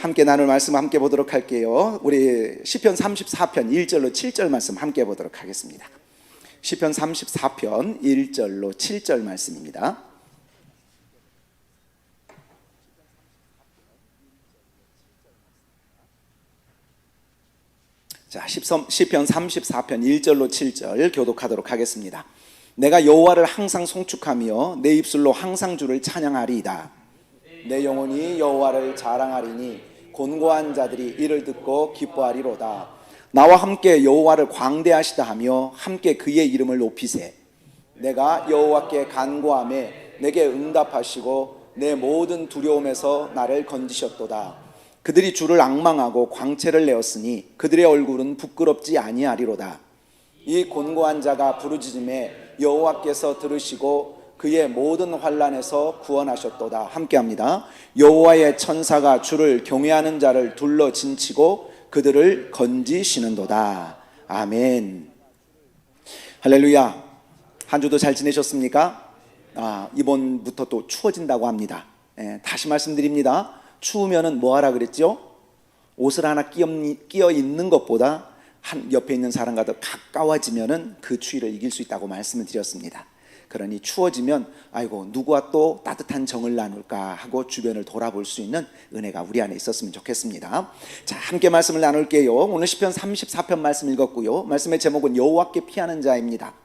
함께 나눌 말씀 함께 보도록 할게요. 우리 시편 34편 1절로 7절 말씀 함께 보도록 하겠습니다. 시편 34편 1절로 7절 말씀입니다. 자, 시편 34편 1절로 7절 교독하도록 하겠습니다. 내가 여호와를 항상 송축하며 내 입술로 항상 주를 찬양하리이다. 내 영혼이 여호와를 자랑하리니 곤고한 자들이 이를 듣고 기뻐하리로다. 나와 함께 여호와를 광대하시다 하며 함께 그의 이름을 높이세. 내가 여호와께 간구하매 내게 응답하시고 내 모든 두려움에서 나를 건지셨도다. 그들이 주를 앙망하고 광채를 내었으니 그들의 얼굴은 부끄럽지 아니하리로다. 이 곤고한 자가 부르짖음에 여호와께서 들으시고 그의 모든 환난에서 구원하셨도다. 함께합니다. 여호와의 천사가 주를 경외하는 자를 둘러 진치고 그들을 건지시는도다. 아멘. 할렐루야. 한 주도 잘 지내셨습니까? 이번부터 또 추워진다고 합니다. 다시 말씀드립니다. 추우면은 뭐 하라 그랬죠? 옷을 하나 끼어 있는 것보다 옆에 있는 사람과 더 가까워지면은 그 추위를 이길 수 있다고 말씀을 드렸습니다. 그러니 추워지면 아이고 누구와 또 따뜻한 정을 나눌까 하고 주변을 돌아볼 수 있는 은혜가 우리 안에 있었으면 좋겠습니다. 자, 함께 말씀을 나눌게요. 오늘 시편 34편 말씀 읽었고요. 말씀의 제목은 여호와께 피하는 자입니다.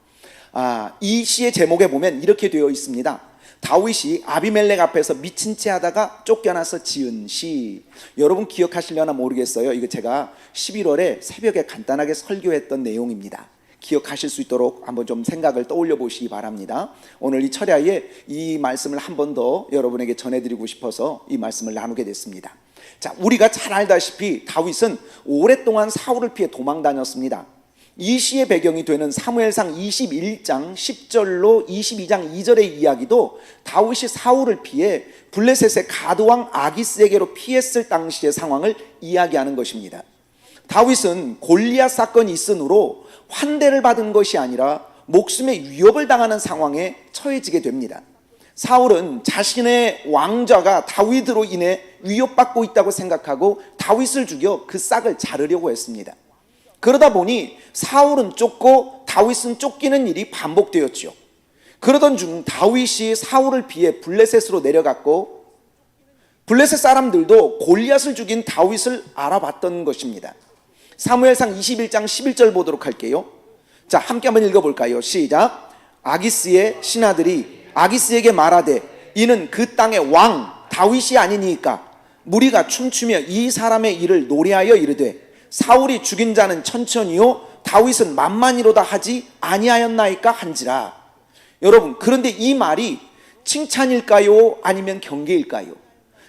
이 시의 제목에 보면 이렇게 되어 있습니다. 다윗이 아비멜렉 앞에서 미친 채 하다가 쫓겨나서 지은 시. 여러분 기억하시려나 모르겠어요. 이거 제가 11월에 새벽에 간단하게 설교했던 내용입니다. 기억하실 수 있도록 한번 좀 생각을 떠올려 보시기 바랍니다. 오늘 이 철야에 이 말씀을 한 번 더 여러분에게 전해드리고 싶어서 이 말씀을 나누게 됐습니다. 자, 우리가 잘 알다시피 다윗은 오랫동안 사울을 피해 도망 다녔습니다. 이 시의 배경이 되는 사무엘상 21장 10절로 22장 2절의 이야기도 다윗이 사울을 피해 블레셋의 가드왕 아기스에게로 피했을 당시의 상황을 이야기하는 것입니다. 다윗은 골리앗 사건이 있으므로 환대를 받은 것이 아니라 목숨의 위협을 당하는 상황에 처해지게 됩니다. 사울은 자신의 왕좌가 다윗으로 인해 위협받고 있다고 생각하고 다윗을 죽여 그 싹을 자르려고 했습니다. 그러다 보니 사울은 쫓고 다윗은 쫓기는 일이 반복되었죠. 그러던 중 다윗이 사울을 피해 블레셋으로 내려갔고 블레셋 사람들도 골리앗을 죽인 다윗을 알아봤던 것입니다. 사무엘상 21장 11절 보도록 할게요. 자, 함께 한번 읽어볼까요? 시작. 아기스의 신하들이 아기스에게 말하되 이는 그 땅의 왕 다윗이 아니니까 무리가 춤추며 이 사람의 일을 노래하여 이르되 사울이 죽인 자는 천천히요 다윗은 만만이로다 하지 아니하였나이까 한지라. 여러분, 그런데 이 말이 칭찬일까요? 아니면 경계일까요?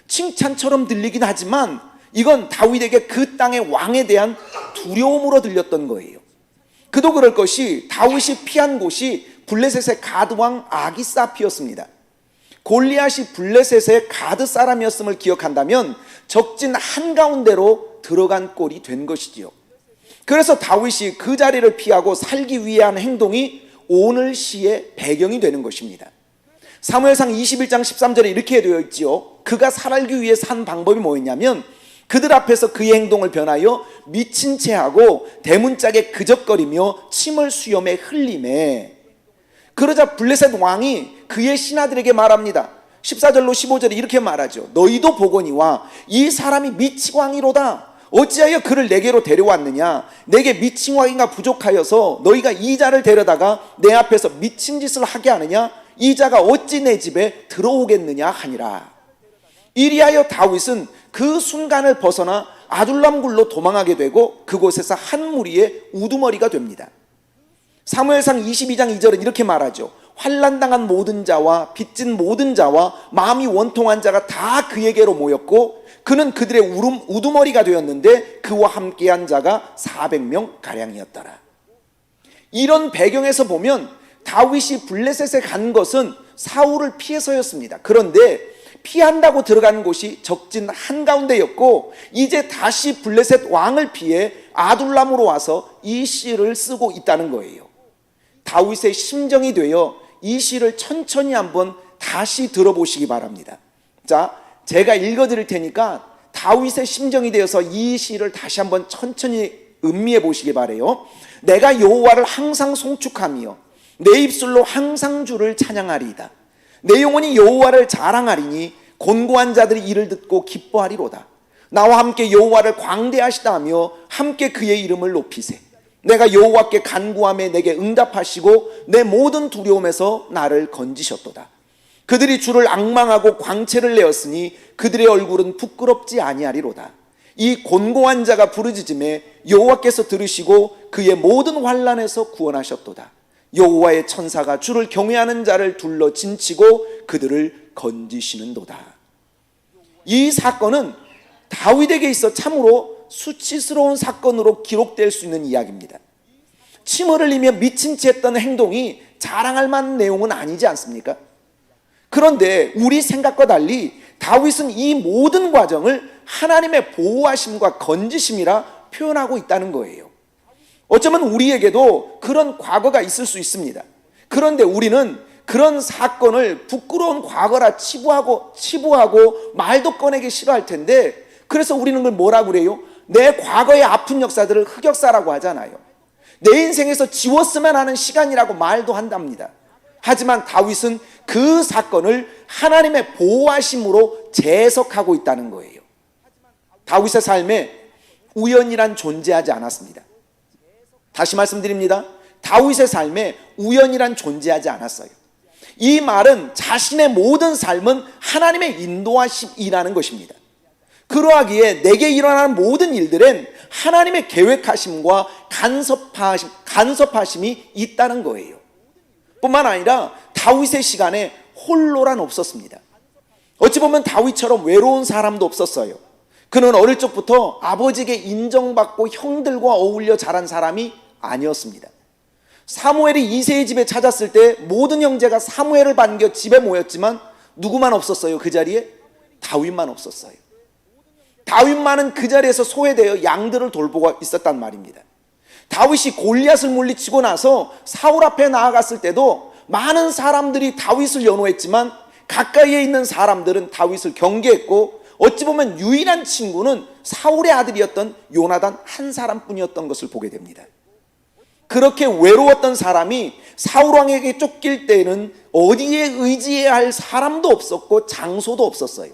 칭찬처럼 들리긴 하지만 이건 다윗에게 그 땅의 왕에 대한 두려움으로 들렸던 거예요. 그도 그럴 것이 다윗이 피한 곳이 블레셋의 가드왕 아기스 앞이었습니다. 골리앗이 블레셋의 가드 사람이었음을 기억한다면 적진 한가운데로 들어간 꼴이 된 것이지요. 그래서 다윗이 그 자리를 피하고 살기 위해 한 행동이 오늘 시의 배경이 되는 것입니다. 사무엘상 21장 13절에 이렇게 되어 있지요. 그가 살기 위해 산 방법이 뭐였냐면 그들 앞에서 그의 행동을 변하여 미친 채 하고 대문짝에 그적거리며 침을 수염에 흘리매. 그러자 블레셋 왕이 그의 신하들에게 말합니다. 14절로 15절에 이렇게 말하죠. 너희도 보거니와 이 사람이 미치광이로다. 어찌하여 그를 내게로 데려왔느냐. 내게 미친광이가 부족하여서 너희가 이 자를 데려다가 내 앞에서 미친 짓을 하게 하느냐. 이 자가 어찌 내 집에 들어오겠느냐 하니라. 이리하여 다윗은 그 순간을 벗어나 아둘람 굴로 도망하게 되고 그곳에서 한 무리의 우두머리가 됩니다. 사무엘상 22장 2절은 이렇게 말하죠. 환난당한 모든 자와 빚진 모든 자와 마음이 원통한 자가 다 그에게로 모였고 그는 그들의 우두머리가 되었는데 그와 함께한 자가 400명 가량이었더라. 이런 배경에서 보면 다윗이 블레셋에 간 것은 사울을 피해서였습니다. 그런데 피한다고 들어간 곳이 적진 한가운데였고 이제 다시 블레셋 왕을 피해 아둘람으로 와서 이 시를 쓰고 있다는 거예요. 다윗의 심정이 되어 이 시를 천천히 한번 다시 들어보시기 바랍니다. 자, 제가 읽어드릴 테니까 다윗의 심정이 되어서 이 시를 다시 한번 천천히 음미해 보시기 바라요. 내가 여호와를 항상 송축하며 내 입술로 항상 주를 찬양하리이다. 내 영혼이 여호와를 자랑하리니 곤고한 자들이 이를 듣고 기뻐하리로다. 나와 함께 여호와를 광대하시다며 함께 그의 이름을 높이세. 내가 여호와께 간구하며 내게 응답하시고 내 모든 두려움에서 나를 건지셨도다. 그들이 주를 앙망하고 광채를 내었으니 그들의 얼굴은 부끄럽지 아니하리로다. 이 곤고한 자가 부르짖음에 여호와께서 들으시고 그의 모든 환난에서 구원하셨도다. 여호와의 천사가 주를 경외하는 자를 둘러 진치고 그들을 건지시는도다. 이 사건은 다윗에게 있어 참으로 수치스러운 사건으로 기록될 수 있는 이야기입니다. 침을 흘리며 미친 채 했던 행동이 자랑할 만한 내용은 아니지 않습니까? 그런데 우리 생각과 달리 다윗은 이 모든 과정을 하나님의 보호하심과 건지심이라 표현하고 있다는 거예요. 어쩌면 우리에게도 그런 과거가 있을 수 있습니다. 그런데 우리는 그런 사건을 부끄러운 과거라 치부하고 말도 꺼내기 싫어할 텐데, 그래서 우리는 그걸 뭐라고 그래요? 내 과거의 아픈 역사들을 흑역사라고 하잖아요. 내 인생에서 지웠으면 하는 시간이라고 말도 한답니다. 하지만 다윗은 그 사건을 하나님의 보호하심으로 재해석하고 있다는 거예요. 다윗의 삶에 우연이란 존재하지 않았습니다. 다시 말씀드립니다. 다윗의 삶에 우연이란 존재하지 않았어요. 이 말은 자신의 모든 삶은 하나님의 인도하심이라는 것입니다. 그러하기에 내게 일어나는 모든 일들엔 하나님의 계획하심과 간섭하심이 있다는 거예요. 뿐만 아니라 다윗의 시간에 홀로란 없었습니다. 어찌 보면 다윗처럼 외로운 사람도 없었어요. 그는 어릴 적부터 아버지에게 인정받고 형들과 어울려 자란 사람이 아니었습니다. 사무엘이 이새의 집에 찾았을 때 모든 형제가 사무엘을 반겨 집에 모였지만 누구만 없었어요? 그 자리에? 다윗만 없었어요. 다윗만은 그 자리에서 소외되어 양들을 돌보고 있었단 말입니다. 다윗이 골리앗을 물리치고 나서 사울 앞에 나아갔을 때도 많은 사람들이 다윗을 연호했지만 가까이에 있는 사람들은 다윗을 경계했고, 어찌 보면 유일한 친구는 사울의 아들이었던 요나단 한 사람뿐이었던 것을 보게 됩니다. 그렇게 외로웠던 사람이 사울 왕에게 쫓길 때는 어디에 의지해야 할 사람도 없었고 장소도 없었어요.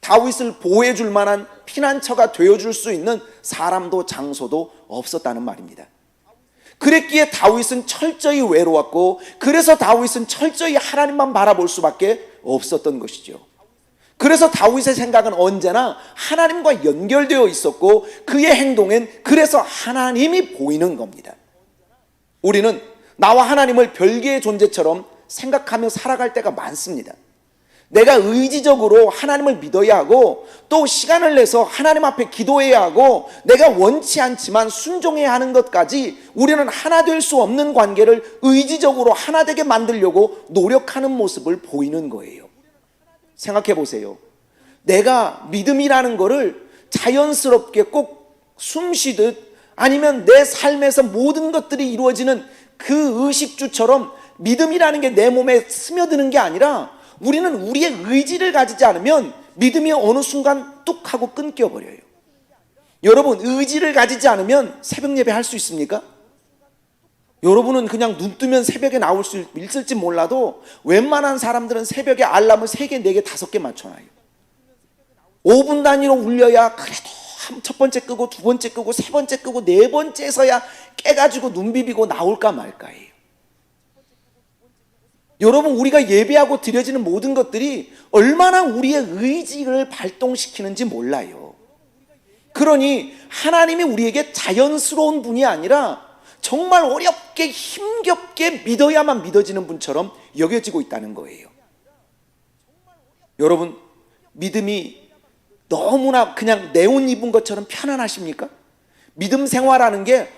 다윗을 보호해 줄 만한 피난처가 되어줄 수 있는 사람도 장소도 없었다는 말입니다. 그랬기에 다윗은 철저히 외로웠고, 그래서 다윗은 철저히 하나님만 바라볼 수밖에 없었던 것이죠. 그래서 다윗의 생각은 언제나 하나님과 연결되어 있었고, 그의 행동엔 그래서 하나님이 보이는 겁니다. 우리는 나와 하나님을 별개의 존재처럼 생각하며 살아갈 때가 많습니다. 내가 의지적으로 하나님을 믿어야 하고, 또 시간을 내서 하나님 앞에 기도해야 하고, 내가 원치 않지만 순종해야 하는 것까지 우리는 하나 될 수 없는 관계를 의지적으로 하나 되게 만들려고 노력하는 모습을 보이는 거예요. 생각해 보세요. 내가 믿음이라는 거를 자연스럽게 꼭 숨쉬듯, 아니면 내 삶에서 모든 것들이 이루어지는 그 의식주처럼 믿음이라는 게 내 몸에 스며드는 게 아니라, 우리는 우리의 의지를 가지지 않으면 믿음이 어느 순간 뚝 하고 끊겨버려요. 여러분, 의지를 가지지 않으면 새벽 예배 할 수 있습니까? 여러분은 그냥 눈 뜨면 새벽에 나올 수 있을지 몰라도 웬만한 사람들은 새벽에 알람을 3개, 4개, 5개 맞춰놔요. 5분 단위로 울려야 그래도 첫 번째 끄고 두 번째 끄고 세 번째 끄고 네 번째에서야 깨가지고 눈 비비고 나올까 말까예요. 여러분, 우리가 예배하고 드려지는 모든 것들이 얼마나 우리의 의지를 발동시키는지 몰라요. 그러니 하나님이 우리에게 자연스러운 분이 아니라 정말 어렵게 힘겹게 믿어야만 믿어지는 분처럼 여겨지고 있다는 거예요. 여러분, 믿음이 너무나 그냥 내 옷 입은 것처럼 편안하십니까? 믿음 생활하는 게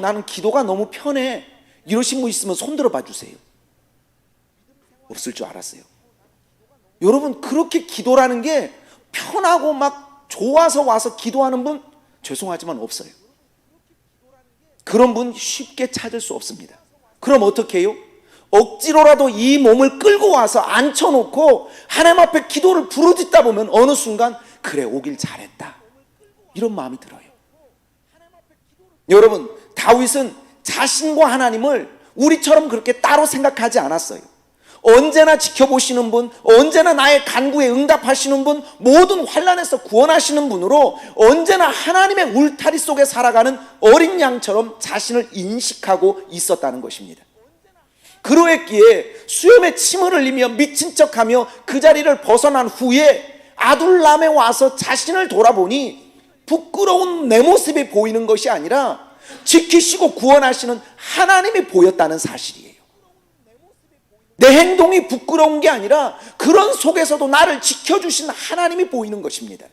나는 기도가 너무 편해, 이러신 분 있으면 손 들어 봐 주세요. 없을 줄 알았어요. 여러분, 그렇게 기도라는 게 편하고 막 좋아서 와서 기도하는 분 죄송하지만 없어요. 그런 분 쉽게 찾을 수 없습니다. 그럼 어떻게 해요? 억지로라도 이 몸을 끌고 와서 앉혀놓고 하나님 앞에 기도를 부르짖다 보면 어느 순간 그래, 오길 잘했다, 이런 마음이 들어요. 여러분, 다윗은 자신과 하나님을 우리처럼 그렇게 따로 생각하지 않았어요. 언제나 지켜보시는 분, 언제나 나의 간구에 응답하시는 분, 모든 환난에서 구원하시는 분으로 언제나 하나님의 울타리 속에 살아가는 어린 양처럼 자신을 인식하고 있었다는 것입니다. 그러했기에 수염에 침을 흘리며 미친 척하며 그 자리를 벗어난 후에 아둘람에 와서 자신을 돌아보니 부끄러운 내 모습이 보이는 것이 아니라 지키시고 구원하시는 하나님이 보였다는 사실이에요. 내 행동이 부끄러운 게 아니라 그런 속에서도 나를 지켜주신 하나님이 보이는 것입니다.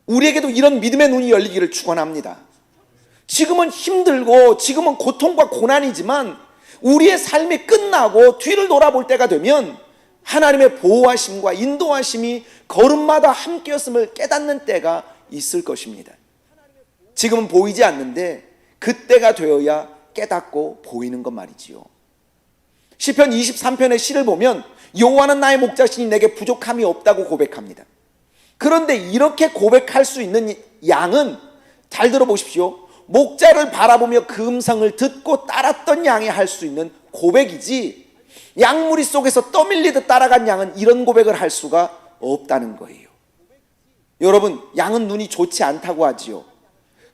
우리에게도 이런 믿음의 눈이 열리기를 축원합니다. 지금은 힘들고 지금은 고통과 고난이지만 우리의 삶이 끝나고 뒤를 돌아볼 때가 되면 하나님의 보호하심과 인도하심이 걸음마다 함께였음을 깨닫는 때가 있을 것입니다. 지금은 보이지 않는데 그때가 되어야 깨닫고 보이는 것 말이지요. 시편 23편의 시를 보면 여호와는 나의 목자시니 내게 부족함이 없다고 고백합니다. 그런데 이렇게 고백할 수 있는 양은, 잘 들어보십시오, 목자를 바라보며 그 음성을 듣고 따랐던 양이 할 수 있는 고백이지, 양무리 속에서 떠밀리듯 따라간 양은 이런 고백을 할 수가 없다는 거예요. 여러분, 양은 눈이 좋지 않다고 하지요.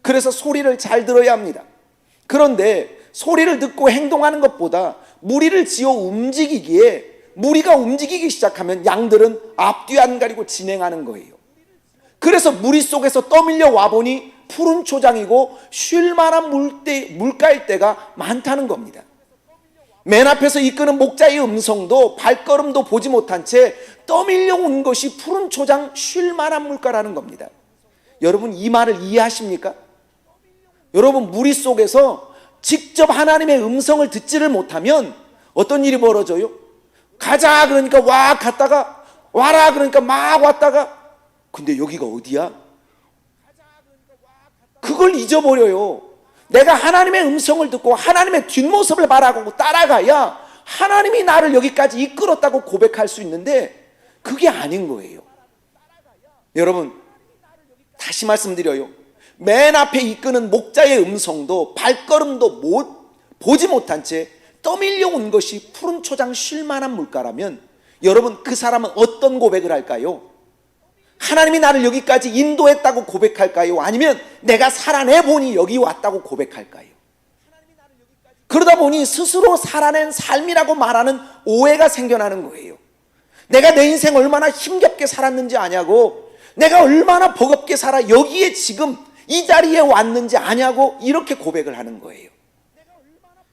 그래서 소리를 잘 들어야 합니다. 그런데 소리를 듣고 행동하는 것보다 무리를 지어 움직이기에, 무리가 움직이기 시작하면 양들은 앞뒤 안 가리고 진행하는 거예요. 그래서 무리 속에서 떠밀려 와보니 푸른 초장이고 쉴 만한 물가일 때가 많다는 겁니다. 맨 앞에서 이끄는 목자의 음성도 발걸음도 보지 못한 채 떠밀려 온 것이 푸른 초장 쉴 만한 물가라는 겁니다. 여러분, 이 말을 이해하십니까? 여러분, 무리 속에서 직접 하나님의 음성을 듣지를 못하면 어떤 일이 벌어져요? 가자 그러니까 와 갔다가, 와라 그러니까 막 왔다가, 근데 여기가 어디야? 그걸 잊어버려요. 내가 하나님의 음성을 듣고 하나님의 뒷모습을 바라보고 따라가야 하나님이 나를 여기까지 이끌었다고 고백할 수 있는데 그게 아닌 거예요. 여러분, 다시 말씀드려요. 맨 앞에 이끄는 목자의 음성도 발걸음도 보지 못한 채 떠밀려 온 것이 푸른 초장 쉴 만한 물가라면 여러분, 그 사람은 어떤 고백을 할까요? 하나님이 나를 여기까지 인도했다고 고백할까요? 아니면 내가 살아내보니 여기 왔다고 고백할까요? 그러다 보니 스스로 살아낸 삶이라고 말하는 오해가 생겨나는 거예요. 내가 내 인생 얼마나 힘겹게 살았는지 아냐고, 내가 얼마나 버겁게 살아 여기에 지금 이 자리에 왔는지 아냐고 이렇게 고백을 하는 거예요.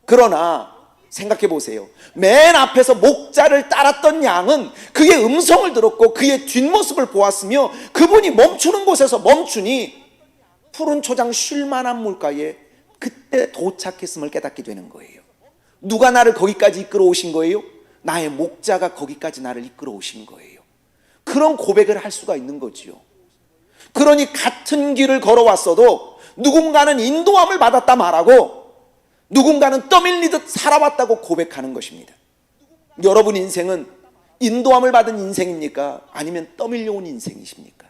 그러나 생각해 보세요. 맨 앞에서 목자를 따랐던 양은 그의 음성을 들었고 그의 뒷모습을 보았으며 그분이 멈추는 곳에서 멈추니 푸른 초장 쉴 만한 물가에 그때 도착했음을 깨닫게 되는 거예요. 누가 나를 거기까지 이끌어 오신 거예요? 나의 목자가 거기까지 나를 이끌어 오신 거예요. 그런 고백을 할 수가 있는 거지요. 그러니 같은 길을 걸어왔어도 누군가는 인도함을 받았다 말하고 누군가는 떠밀리듯 살아왔다고 고백하는 것입니다. 여러분 인생은 인도함을 받은 인생입니까? 아니면 떠밀려온 인생이십니까?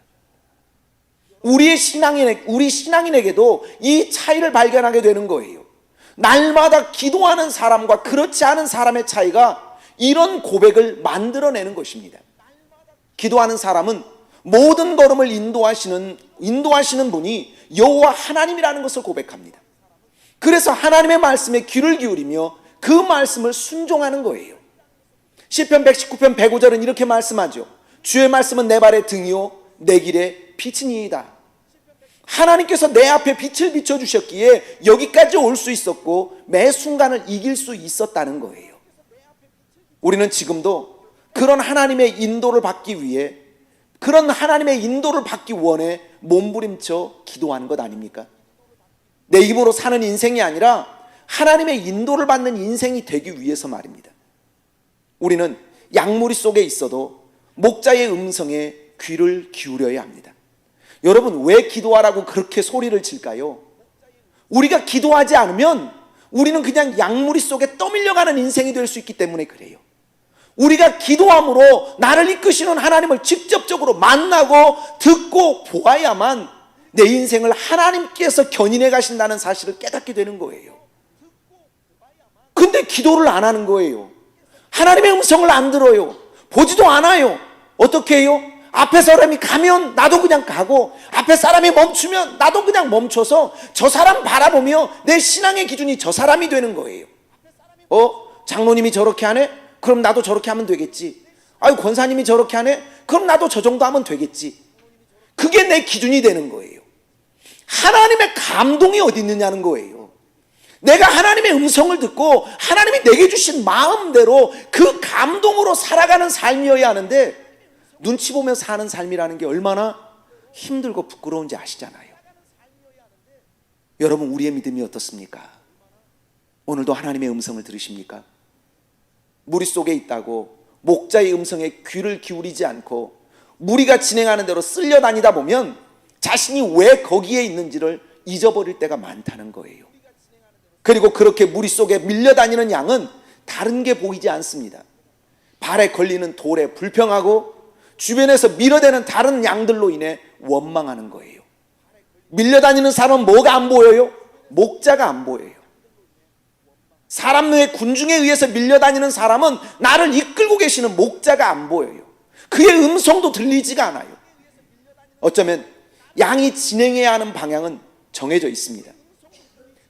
우리 신앙인에게도 이 차이를 발견하게 되는 거예요. 날마다 기도하는 사람과 그렇지 않은 사람의 차이가 이런 고백을 만들어내는 것입니다. 기도하는 사람은 모든 걸음을 인도하시는 분이 여호와 하나님이라는 것을 고백합니다. 그래서 하나님의 말씀에 귀를 기울이며 그 말씀을 순종하는 거예요. 시편 119편 105절은 이렇게 말씀하죠. 주의 말씀은 내 발의 등이요 내 길의 빛이니이다. 하나님께서 내 앞에 빛을 비춰주셨기에 여기까지 올 수 있었고 매 순간을 이길 수 있었다는 거예요. 우리는 지금도 그런 하나님의 인도를 받기 위해, 그런 하나님의 인도를 받기 원해 몸부림쳐 기도하는 것 아닙니까? 내 힘으로 사는 인생이 아니라 하나님의 인도를 받는 인생이 되기 위해서 말입니다. 우리는 양무리 속에 있어도 목자의 음성에 귀를 기울여야 합니다. 여러분, 왜 기도하라고 그렇게 소리를 칠까요? 우리가 기도하지 않으면 우리는 그냥 양무리 속에 떠밀려가는 인생이 될 수 있기 때문에 그래요. 우리가 기도함으로 나를 이끄시는 하나님을 직접적으로 만나고 듣고 보아야만 내 인생을 하나님께서 견인해 가신다는 사실을 깨닫게 되는 거예요. 근데 기도를 안 하는 거예요. 하나님의 음성을 안 들어요. 보지도 않아요. 어떻게 해요? 앞에 사람이 가면 나도 그냥 가고, 앞에 사람이 멈추면 나도 그냥 멈춰서 저 사람 바라보며 내 신앙의 기준이 저 사람이 되는 거예요. 장로님이 저렇게 하네? 그럼 나도 저렇게 하면 되겠지. 아유, 권사님이 저렇게 하네? 그럼 나도 저 정도 하면 되겠지. 그게 내 기준이 되는 거예요. 하나님의 감동이 어디 있느냐는 거예요. 내가 하나님의 음성을 듣고 하나님이 내게 주신 마음대로 그 감동으로 살아가는 삶이어야 하는데, 눈치 보며 사는 삶이라는 게 얼마나 힘들고 부끄러운지 아시잖아요. 여러분, 우리의 믿음이 어떻습니까? 오늘도 하나님의 음성을 들으십니까? 무리 속에 있다고 목자의 음성에 귀를 기울이지 않고 무리가 진행하는 대로 쓸려다니다 보면 자신이 왜 거기에 있는지를 잊어버릴 때가 많다는 거예요. 그리고 그렇게 무리 속에 밀려다니는 양은 다른 게 보이지 않습니다. 발에 걸리는 돌에 불평하고 주변에서 밀어대는 다른 양들로 인해 원망하는 거예요. 밀려다니는 사람은 뭐가 안 보여요? 목자가 안 보여요. 사람의 군중에 의해서 밀려다니는 사람은 나를 이끌고 계시는 목자가 안 보여요. 그의 음성도 들리지가 않아요. 어쩌면 양이 진행해야 하는 방향은 정해져 있습니다.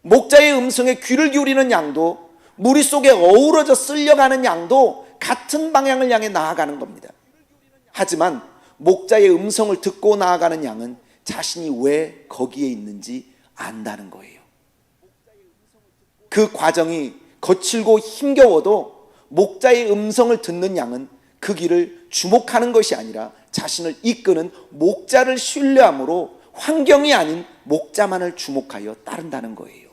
목자의 음성에 귀를 기울이는 양도, 무리 속에 어우러져 쓸려가는 양도 같은 방향을 향해 나아가는 겁니다. 하지만 목자의 음성을 듣고 나아가는 양은 자신이 왜 거기에 있는지 안다는 거예요. 그 과정이 거칠고 힘겨워도 목자의 음성을 듣는 양은 그 길을 주목하는 것이 아니라 자신을 이끄는 목자를 신뢰함으로 환경이 아닌 목자만을 주목하여 따른다는 거예요.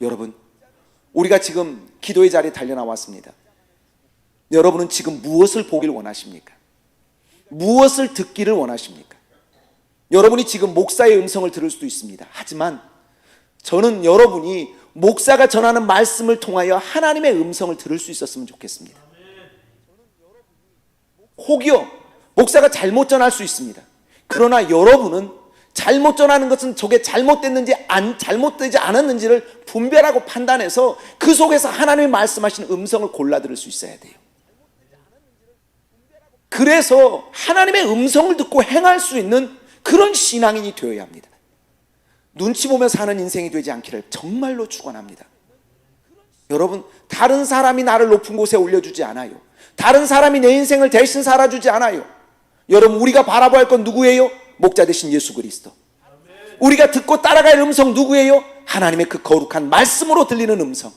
여러분, 우리가 지금 기도의 자리에 달려나왔습니다. 여러분은 지금 무엇을 보길 원하십니까? 무엇을 듣기를 원하십니까? 여러분이 지금 목사의 음성을 들을 수도 있습니다. 하지만 저는 여러분이 목사가 전하는 말씀을 통하여 하나님의 음성을 들을 수 있었으면 좋겠습니다. 혹여 목사가 잘못 전할 수 있습니다. 그러나 여러분은 잘못 전하는 것은 저게 잘못됐는지 잘못되지 않았는지를 분별하고 판단해서 그 속에서 하나님이 말씀하시는 음성을 골라 들을 수 있어야 돼요. 그래서 하나님의 음성을 듣고 행할 수 있는 그런 신앙인이 되어야 합니다. 눈치 보며 사는 인생이 되지 않기를 정말로 축원합니다. 여러분, 다른 사람이 나를 높은 곳에 올려주지 않아요. 다른 사람이 내 인생을 대신 살아주지 않아요. 여러분, 우리가 바라봐야 할 건 누구예요? 목자 되신 예수 그리스도. 우리가 듣고 따라갈 음성 누구예요? 하나님의 그 거룩한 말씀으로 들리는 음성.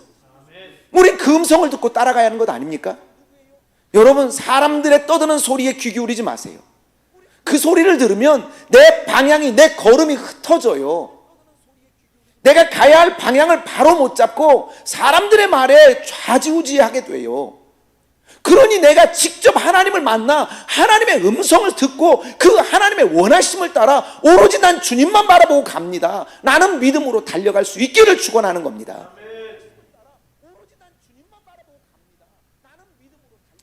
우린 그 음성을 듣고 따라가야 하는 것 아닙니까? 여러분, 사람들의 떠드는 소리에 귀 기울이지 마세요. 그 소리를 들으면 내 방향이, 내 걸음이 흩어져요. 내가 가야 할 방향을 바로 못 잡고 사람들의 말에 좌지우지하게 돼요. 그러니 내가 직접 하나님을 만나 하나님의 음성을 듣고 그 하나님의 원하심을 따라 오로지 난 주님만 바라보고 갑니다. 나는 믿음으로 달려갈 수 있기를 축원하는 겁니다.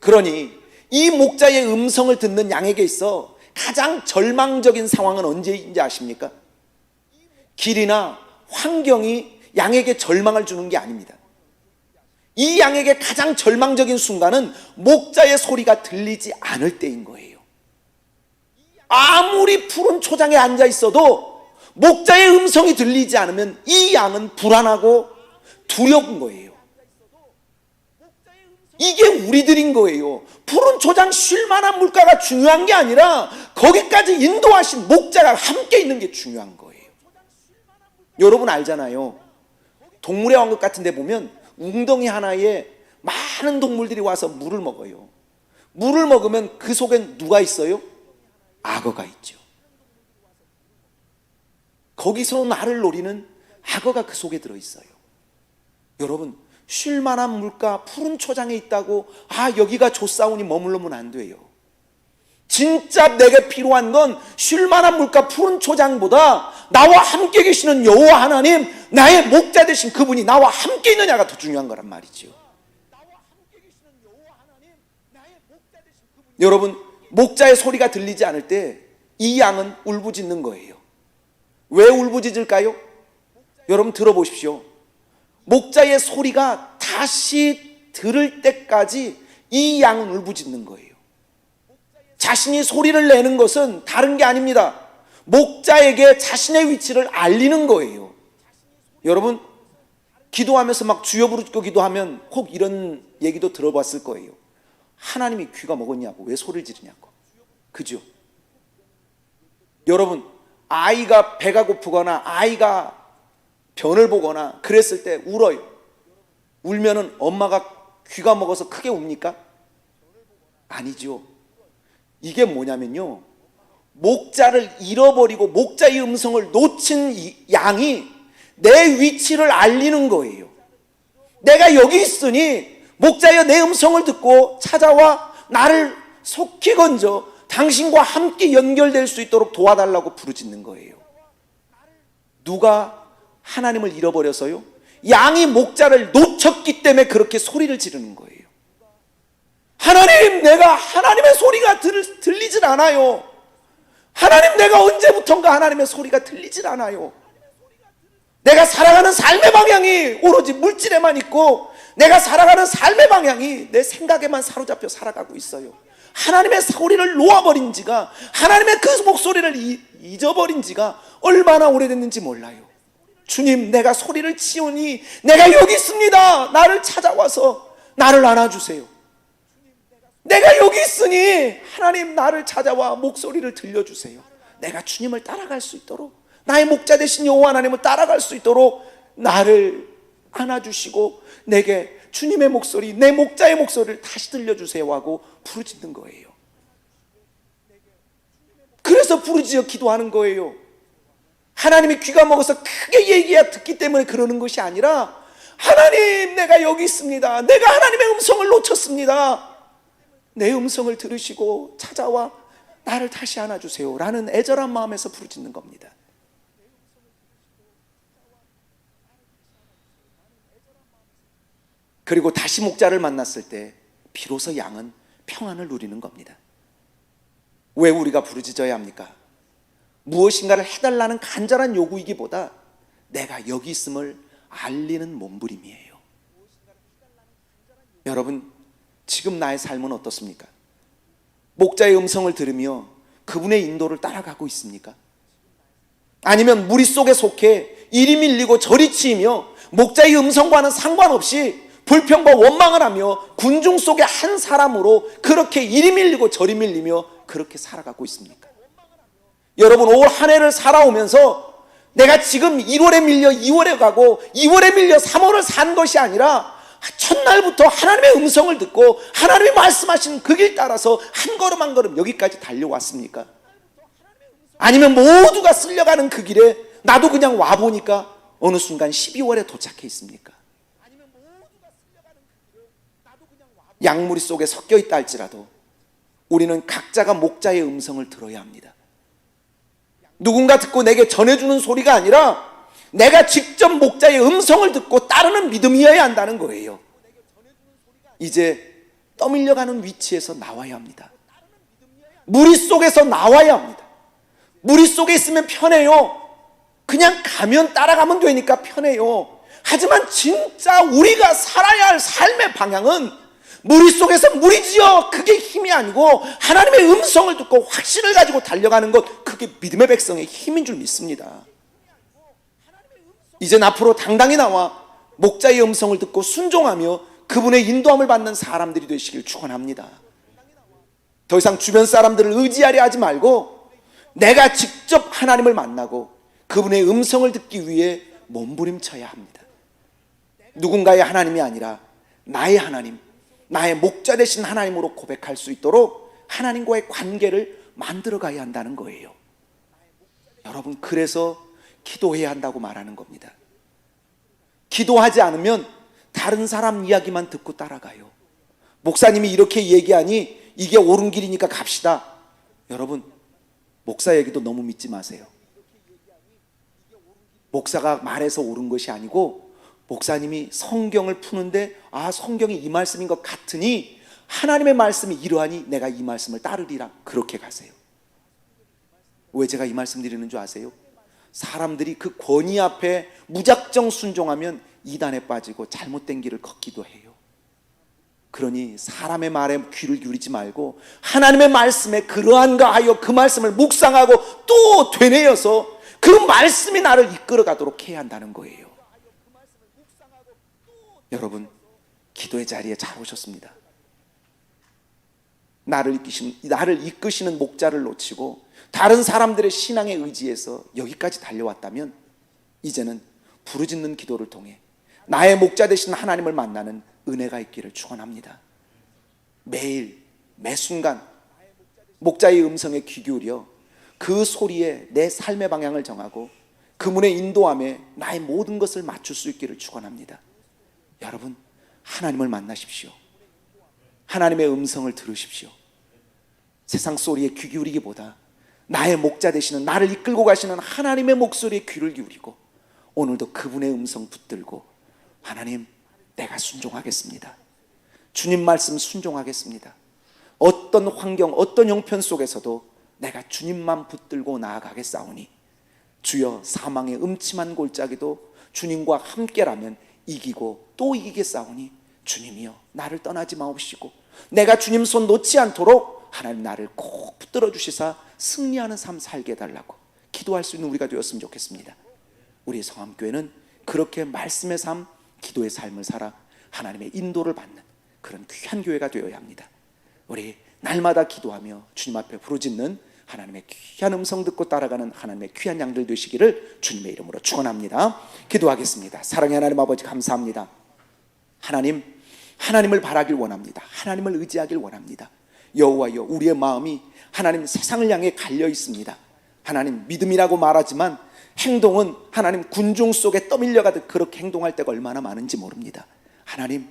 그러니 이 목자의 음성을 듣는 양에게 있어 가장 절망적인 상황은 언제인지 아십니까? 길이나 환경이 양에게 절망을 주는 게 아닙니다. 이 양에게 가장 절망적인 순간은 목자의 소리가 들리지 않을 때인 거예요. 아무리 푸른 초장에 앉아 있어도 목자의 음성이 들리지 않으면 이 양은 불안하고 두려운 거예요. 이게 우리들인 거예요. 푸른 초장 쉴 만한 물가가 중요한 게 아니라 거기까지 인도하신 목자가 함께 있는 게 중요한 거예요. 여러분 알잖아요. 동물의 왕국 같은 데 보면 웅덩이 하나에 많은 동물들이 와서 물을 먹어요. 물을 먹으면 그 속엔 누가 있어요? 악어가 있죠. 거기서 나를 노리는 악어가 그 속에 들어있어요. 여러분, 쉴만한 물가 푸른 초장에 있다고 여기가 좋사오니 머물러면 안 돼요. 진짜 내게 필요한 건 쉴만한 물가 푸른 초장보다 나와 함께 계시는 여호와 하나님, 나의 목자 되신 그분이 나와 함께 있느냐가 더 중요한 거란 말이죠. 여러분, 목자의 소리가 들리지 않을 때 이 양은 울부짖는 거예요. 왜 울부짖을까요? 여러분 들어보십시오. 목자의 소리가 다시 들을 때까지 이 양은 울부짖는 거예요. 자신이 소리를 내는 것은 다른 게 아닙니다. 목자에게 자신의 위치를 알리는 거예요. 여러분 기도하면서 막 주여 부르짖고 기도하면 꼭 이런 얘기도 들어봤을 거예요. 하나님이 귀가 먹었냐고, 왜 소리를 지르냐고. 그죠? 여러분 아이가 배가 고프거나 아이가 변을 보거나 그랬을 때 울어요. 울면은 엄마가 귀가 먹어서 크게 웁니까? 아니죠. 이게 뭐냐면요, 목자를 잃어버리고 목자의 음성을 놓친 이 양이 내 위치를 알리는 거예요. 내가 여기 있으니 목자여 내 음성을 듣고 찾아와 나를 속히 건져 당신과 함께 연결될 수 있도록 도와달라고 부르짖는 거예요. 누가 하나님을 잃어버려서요? 양이 목자를 놓쳤기 때문에 그렇게 소리를 지르는 거예요. 하나님, 내가 하나님의 소리가 들리질 않아요. 하나님, 내가 언제부턴가 하나님의 소리가 들리질 않아요. 내가 살아가는 삶의 방향이 오로지 물질에만 있고 내가 살아가는 삶의 방향이 내 생각에만 사로잡혀 살아가고 있어요. 하나님의 소리를 놓아버린 지가, 하나님의 그 목소리를 잊어버린 지가 얼마나 오래됐는지 몰라요. 주님, 내가 소리를 치우니 내가 여기 있습니다. 나를 찾아와서 나를 안아주세요. 내가 여기 있으니 하나님 나를 찾아와 목소리를 들려주세요. 내가 주님을 따라갈 수 있도록, 나의 목자 되신 여호와 하나님을 따라갈 수 있도록 나를 안아주시고 내게 주님의 목소리, 내 목자의 목소리를 다시 들려주세요 하고 부르짖는 거예요. 그래서 부르짖어 기도하는 거예요. 하나님이 귀가 먹어서 크게 얘기해야 듣기 때문에 그러는 것이 아니라, 하나님, 내가 여기 있습니다. 내가 하나님의 음성을 놓쳤습니다. 내 음성을 들으시고 찾아와 나를 다시 안아주세요 라는 애절한 마음에서 부르짖는 겁니다. 그리고 다시 목자를 만났을 때 비로소 양은 평안을 누리는 겁니다. 왜 우리가 부르짖어야 합니까? 무엇인가를 해달라는 간절한 요구이기보다 내가 여기 있음을 알리는 몸부림이에요. 여러분, 지금 나의 삶은 어떻습니까? 목자의 음성을 들으며 그분의 인도를 따라가고 있습니까? 아니면 무리 속에 속해 이리 밀리고 저리 치이며 목자의 음성과는 상관없이 불평과 원망을 하며 군중 속의 한 사람으로 그렇게 이리 밀리고 저리 밀리며 그렇게 살아가고 있습니까? 여러분, 올 한 해를 살아오면서 내가 지금 1월에 밀려 2월에 가고 2월에 밀려 3월을 산 것이 아니라 첫날부터 하나님의 음성을 듣고 하나님이 말씀하신 그 길 따라서 한 걸음 한 걸음 여기까지 달려왔습니까? 아니면 모두가 쓸려가는 그 길에 나도 그냥 와보니까 어느 순간 12월에 도착해 있습니까? 양무리 속에 섞여 있다 할지라도 우리는 각자가 목자의 음성을 들어야 합니다. 누군가 듣고 내게 전해주는 소리가 아니라 내가 직접 목자의 음성을 듣고 따르는 믿음이어야 한다는 거예요. 이제 떠밀려가는 위치에서 나와야 합니다. 무리 속에서 나와야 합니다. 무리 속에 있으면 편해요. 그냥 가면 따라가면 되니까 편해요. 하지만 진짜 우리가 살아야 할 삶의 방향은 무리 속에서 무리지어 그게 힘이 아니고 하나님의 음성을 듣고 확신을 가지고 달려가는 것, 그게 믿음의 백성의 힘인 줄 믿습니다. 이젠 앞으로 당당히 나와 목자의 음성을 듣고 순종하며 그분의 인도함을 받는 사람들이 되시길 축원합니다. 더 이상 주변 사람들을 의지하려 하지 말고 내가 직접 하나님을 만나고 그분의 음성을 듣기 위해 몸부림쳐야 합니다. 누군가의 하나님이 아니라 나의 하나님, 나의 목자 되신 하나님으로 고백할 수 있도록 하나님과의 관계를 만들어 가야 한다는 거예요. 여러분, 그래서 기도해야 한다고 말하는 겁니다. 기도하지 않으면 다른 사람 이야기만 듣고 따라가요. 목사님이 이렇게 얘기하니 이게 옳은 길이니까 갑시다. 여러분, 목사 얘기도 너무 믿지 마세요. 목사가 말해서 옳은 것이 아니고 목사님이 성경을 푸는데 성경이 이 말씀인 것 같으니 하나님의 말씀이 이러하니 내가 이 말씀을 따르리라, 그렇게 가세요. 왜 제가 이 말씀 드리는 줄 아세요? 사람들이 그 권위 앞에 무작정 순종하면 이단에 빠지고 잘못된 길을 걷기도 해요. 그러니 사람의 말에 귀를 기울이지 말고 하나님의 말씀에 그러한가 하여 그 말씀을 묵상하고 또 되뇌어서 그 말씀이 나를 이끌어 가도록 해야 한다는 거예요. 여러분, 기도의 자리에 잘 오셨습니다. 나를 이끄시는 목자를 놓치고 다른 사람들의 신앙에 의지해서 여기까지 달려왔다면 이제는 부르짖는 기도를 통해 나의 목자 되신 하나님을 만나는 은혜가 있기를 축원합니다. 매일 매 순간 목자의 음성에 귀 기울여 그 소리에 내 삶의 방향을 정하고 그분의 인도함에 나의 모든 것을 맞출 수 있기를 축원합니다. 여러분, 하나님을 만나십시오. 하나님의 음성을 들으십시오. 세상 소리에 귀 기울이기보다 나의 목자 되시는, 나를 이끌고 가시는 하나님의 목소리에 귀를 기울이고 오늘도 그분의 음성 붙들고 하나님, 내가 순종하겠습니다. 주님 말씀 순종하겠습니다. 어떤 환경, 어떤 형편 속에서도 내가 주님만 붙들고 나아가겠사오니 주여, 사망의 음침한 골짜기도 주님과 함께라면 이기고 또 이기겠사오니 주님이여, 나를 떠나지 마옵시고 내가 주님 손 놓지 않도록 하나님 나를 꼭 붙들어 주시사 승리하는 삶 살게 해달라고 기도할 수 있는 우리가 되었으면 좋겠습니다. 우리 성함교회는 그렇게 말씀의 삶, 기도의 삶을 살아 하나님의 인도를 받는 그런 귀한 교회가 되어야 합니다. 우리 날마다 기도하며 주님 앞에 부르짖는 하나님의 귀한 음성 듣고 따라가는 하나님의 귀한 양들 되시기를 주님의 이름으로 축원합니다. 기도하겠습니다. 사랑의 하나님 아버지, 감사합니다. 하나님을 바라길 원합니다. 하나님을 의지하길 원합니다. 여호와여, 우리의 마음이 하나님 세상을 향해 갈려 있습니다. 하나님, 믿음이라고 말하지만 행동은 하나님 군중 속에 떠밀려가듯 그렇게 행동할 때가 얼마나 많은지 모릅니다. 하나님,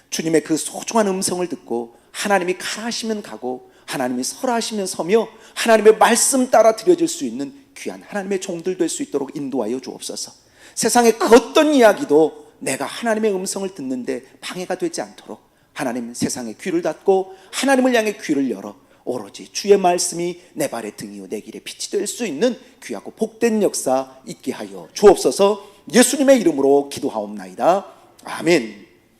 주님의 그 소중한 음성을 듣고 하나님이 가라 하시면 가고 하나님이 서라 하시면 서며 하나님의 말씀 따라 드려질 수 있는 귀한 하나님의 종들 될 수 있도록 인도하여 주옵소서. 세상의 그 어떤 이야기도 내가 하나님의 음성을 듣는데 방해가 되지 않도록 하나님, 세상에 귀를 닫고 하나님을 향해 귀를 열어 오로지 주의 말씀이 내 발의 등이요 내 길의 빛이 될 수 있는 귀하고 복된 역사 있게 하여 주옵소서. 예수님의 이름으로 기도하옵나이다. 아멘.